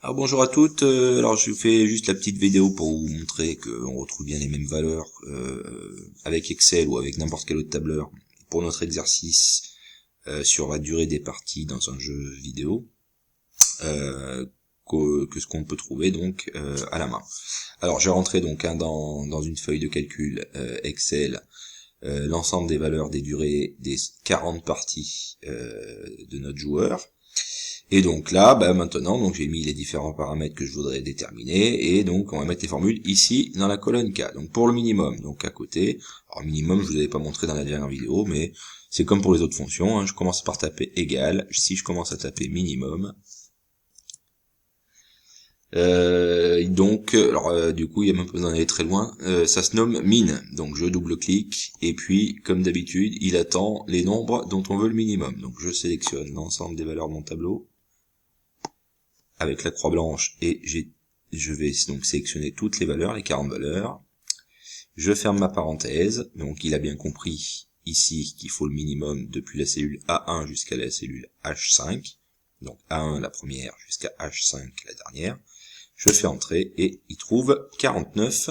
Alors bonjour à toutes, alors je fais juste la petite vidéo pour vous montrer qu'on retrouve bien les mêmes valeurs avec Excel ou avec n'importe quel autre tableur pour notre exercice sur la durée des parties dans un jeu vidéo que ce qu'on peut trouver donc à la main. Alors j'ai rentré donc dans une feuille de calcul Excel l'ensemble des valeurs des durées des 40 parties de notre joueur. Et donc là, maintenant, donc j'ai mis les différents paramètres que je voudrais déterminer, et donc on va mettre les formules ici dans la colonne K. Donc pour le minimum, donc à côté, alors minimum je vous avais pas montré dans la dernière vidéo, mais c'est comme pour les autres fonctions, hein, je commence par taper égal. Si je commence à taper minimum, du coup il y a même pas besoin d'aller très loin, ça se nomme min, donc je double-clique, et puis comme d'habitude, il attend les nombres dont on veut le minimum. Donc je sélectionne l'ensemble des valeurs de mon tableau, avec la croix blanche, et je vais donc sélectionner toutes les valeurs, les 40 valeurs. Je ferme ma parenthèse, donc il a bien compris ici qu'il faut le minimum depuis la cellule A1 jusqu'à la cellule H5, donc A1 la première jusqu'à H5 la dernière. Je fais entrer et il trouve 49,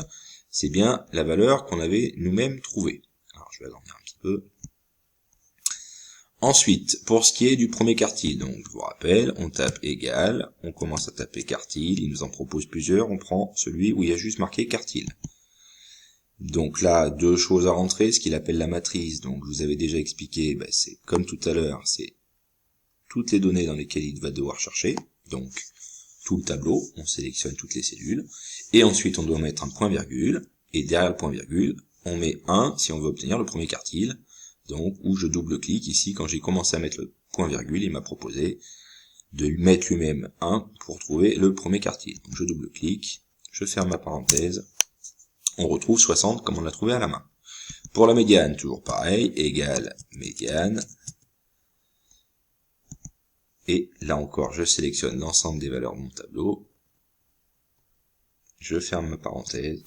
c'est bien la valeur qu'on avait nous-mêmes trouvée. Alors je vais agrandir un petit peu. Ensuite, pour ce qui est du premier quartile, donc je vous rappelle, on tape égal, on commence à taper quartile, il nous en propose plusieurs, on prend celui où il y a juste marqué quartile. Donc là, deux choses à rentrer, ce qu'il appelle la matrice, donc je vous avais déjà expliqué, c'est comme tout à l'heure, c'est toutes les données dans lesquelles il va devoir chercher, donc tout le tableau, on sélectionne toutes les cellules, et ensuite on doit mettre un point virgule, et derrière le point virgule, on met 1 si on veut obtenir le premier quartile, donc où je double-clique ici, quand j'ai commencé à mettre le point virgule, il m'a proposé de mettre lui-même 1 pour trouver le premier quartile. Donc je double-clique, je ferme ma parenthèse, on retrouve 60 comme on l'a trouvé à la main. Pour la médiane, toujours pareil, égal médiane, et là encore je sélectionne l'ensemble des valeurs de mon tableau, je ferme ma parenthèse,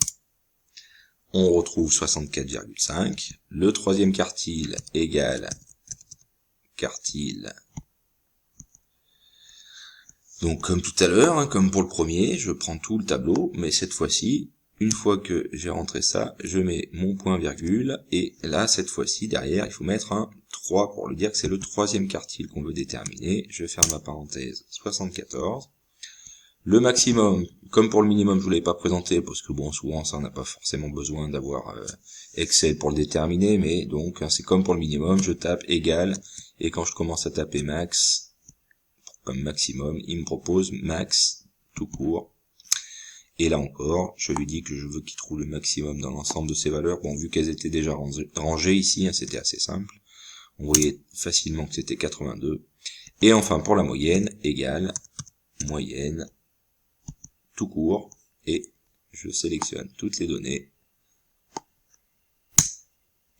on retrouve 64,5. Le troisième quartile égale quartile. Donc comme tout à l'heure, hein, comme pour le premier, je prends tout le tableau, mais cette fois-ci, une fois que j'ai rentré ça, je mets mon point virgule, et là, cette fois-ci, derrière, il faut mettre un 3 pour le dire que c'est le troisième quartile qu'on veut déterminer. Je ferme ma parenthèse, 74. Le maximum, comme pour le minimum, je vous l'avais pas présenté, parce que bon, souvent, ça, on n'a pas forcément besoin d'avoir Excel pour le déterminer, mais donc, hein, c'est comme pour le minimum, je tape égal, et quand je commence à taper max, comme maximum, il me propose max, tout court, et là encore, je lui dis que je veux qu'il trouve le maximum dans l'ensemble de ces valeurs. Bon, vu qu'elles étaient déjà rangées ici, hein, c'était assez simple, on voyait facilement que c'était 82, et enfin, pour la moyenne, égal, moyenne, tout court, et je sélectionne toutes les données,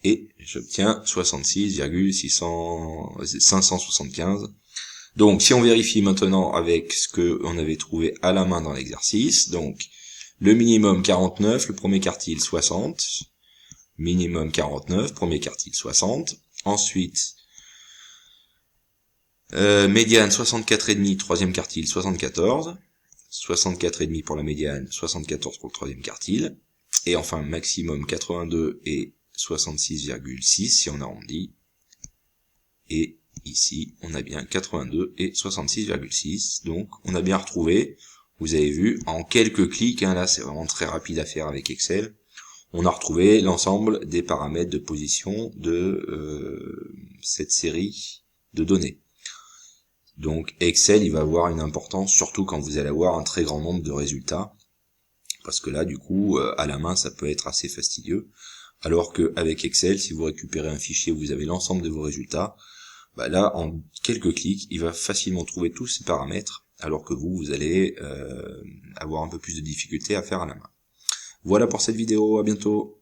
et j'obtiens 66,575. Donc si on vérifie maintenant avec ce que on avait trouvé à la main dans l'exercice, donc le minimum 49, le premier quartile 60, minimum 49, premier quartile 60, ensuite médiane 64,5, troisième quartile 74, 64,5 pour la médiane, 74 pour le troisième quartile, et enfin maximum 82 et 66,6 si on arrondit, et ici on a bien 82 et 66,6, donc on a bien retrouvé, vous avez vu, en quelques clics, hein, là c'est vraiment très rapide à faire avec Excel, on a retrouvé l'ensemble des paramètres de position de cette série de données. Donc Excel, il va avoir une importance, surtout quand vous allez avoir un très grand nombre de résultats, parce que là, du coup, à la main, ça peut être assez fastidieux, alors qu'avec Excel, si vous récupérez un fichier où vous avez l'ensemble de vos résultats, là, en quelques clics, il va facilement trouver tous ces paramètres, alors que vous allez avoir un peu plus de difficulté à faire à la main. Voilà pour cette vidéo, à bientôt.